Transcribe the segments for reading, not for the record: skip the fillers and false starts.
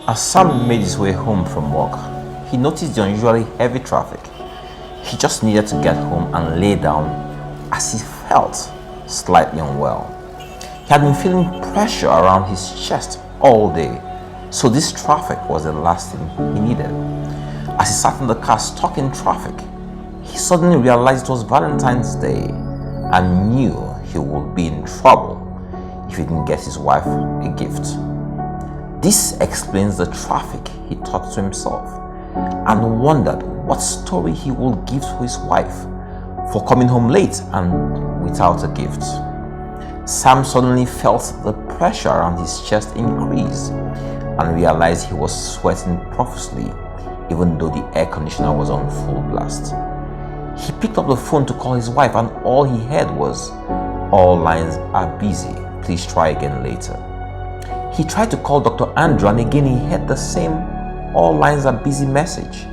As Sam made his way home from work, he noticed the unusually heavy traffic. He just needed to get home and lay down as he felt slightly unwell. He had been feeling pressure around his chest all day, so this traffic was the last thing he needed. As he sat in the car stuck in traffic, he suddenly realized it was Valentine's Day and knew he would be in trouble if he didn't get his wife a gift. This explains the traffic, he thought to himself, and wondered what story he would give to his wife for coming home late and without a gift. Sam suddenly felt the pressure around his chest increase and realized he was sweating profusely even though the air conditioner was on full blast. He picked up the phone to call his wife and all he heard was, "All lines are busy, please try again later." He tried to call Dr. Andrew and again he heard the same "all lines are busy" message.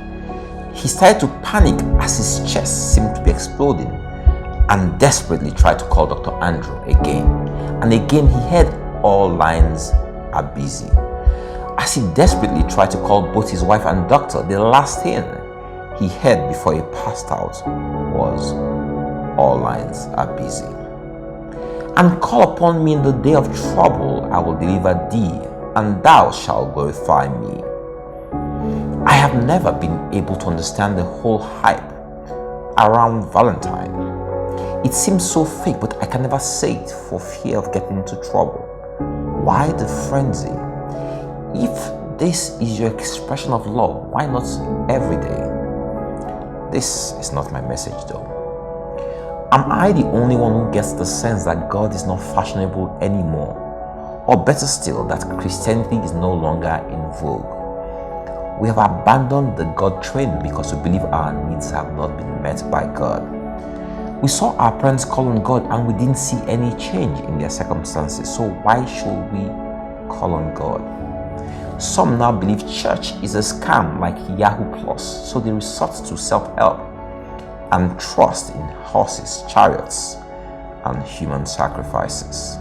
He started to panic as his chest seemed to be exploding and desperately tried to call Dr. Andrew again. And again he heard "all lines are busy." As he desperately tried to call both his wife and doctor, the last thing he heard before he passed out was "all lines are busy." "And call upon me in the day of trouble, I will deliver thee, and thou shalt glorify me." I have never been able to understand the whole hype around Valentine. It seems so fake, but I can never say it for fear of getting into trouble. Why the frenzy? If this is your expression of love, why not every day? This is not my message though. Am I the only one who gets the sense that God is not fashionable anymore? Or better still, that Christianity is no longer in vogue? We have abandoned the God train because we believe our needs have not been met by God. We saw our parents call on God and we didn't see any change in their circumstances, so why should we call on God? Some now believe church is a scam like Yahoo Plus, so they resort to self-help and trust in horses, chariots, and human sacrifices.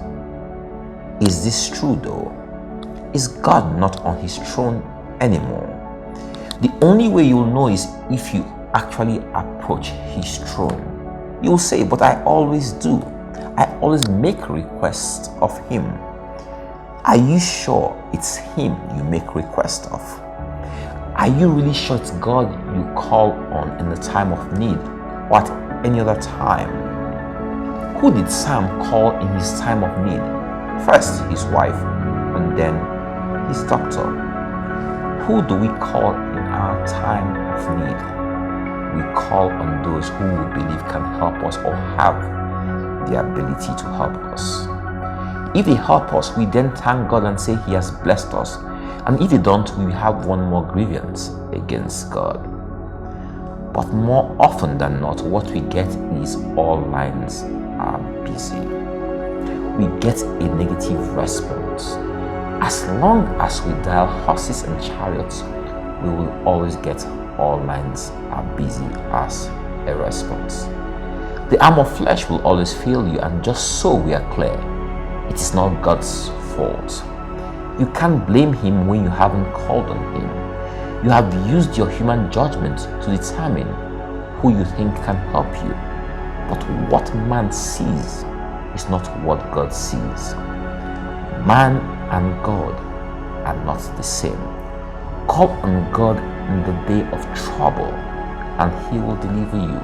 Is this true though? Is God not on his throne anymore? The only way you'll know is if you actually approach his throne. You'll say, "But I always do. I always make requests of him." Are you sure it's him you make request of? Are you really sure it's God you call on in the time of need or at any other time? Who did Sam call in his time of need? First his wife and then his doctor. Who do we call in our time of need? We call on those who we believe can help us or have the ability to help us. If they help us, we then thank God and say he has blessed us. And if they don't, we have one more grievance against God. But more often than not, what we get is "all lines are busy." We get a negative response. As long as we dial horses and chariots, we will always get "all lines are busy" as a response. The arm of flesh will always fail you, and just so we are clear, it is not God's fault. You can't blame him when you haven't called on him. You have used your human judgment to determine who you think can help you. But what man sees is not what God sees. Man and God are not the same. Call on God in the day of trouble and he will deliver you.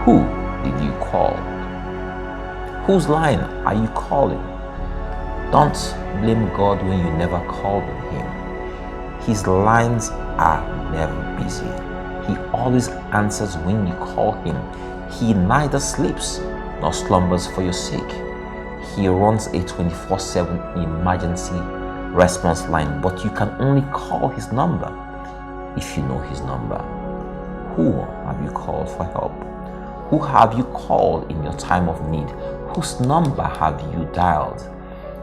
Who did you call? Whose line are you calling? Don't blame God when you never called on him. His lines are never busy. He always answers when you call him. He neither sleeps nor slumbers for your sake. He runs a 24/7 emergency response line, but you can only call his number if you know his number. Who have you called for help? Who have you called in your time of need? Whose number have you dialed?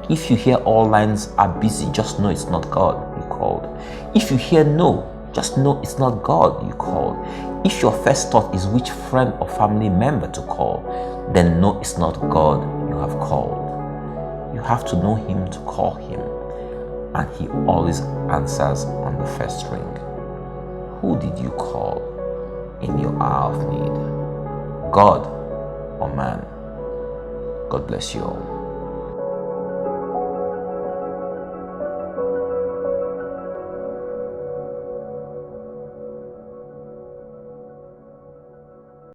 If you hear "all lines are busy," just know it's not God you called. If you hear "no," just know it's not God you called. If your first thought is which friend or family member to call, then know it's not God you have called. You have to know him to call him. and he always answers on the first ring. Who did you call in your hour of need? God or man? God bless you all.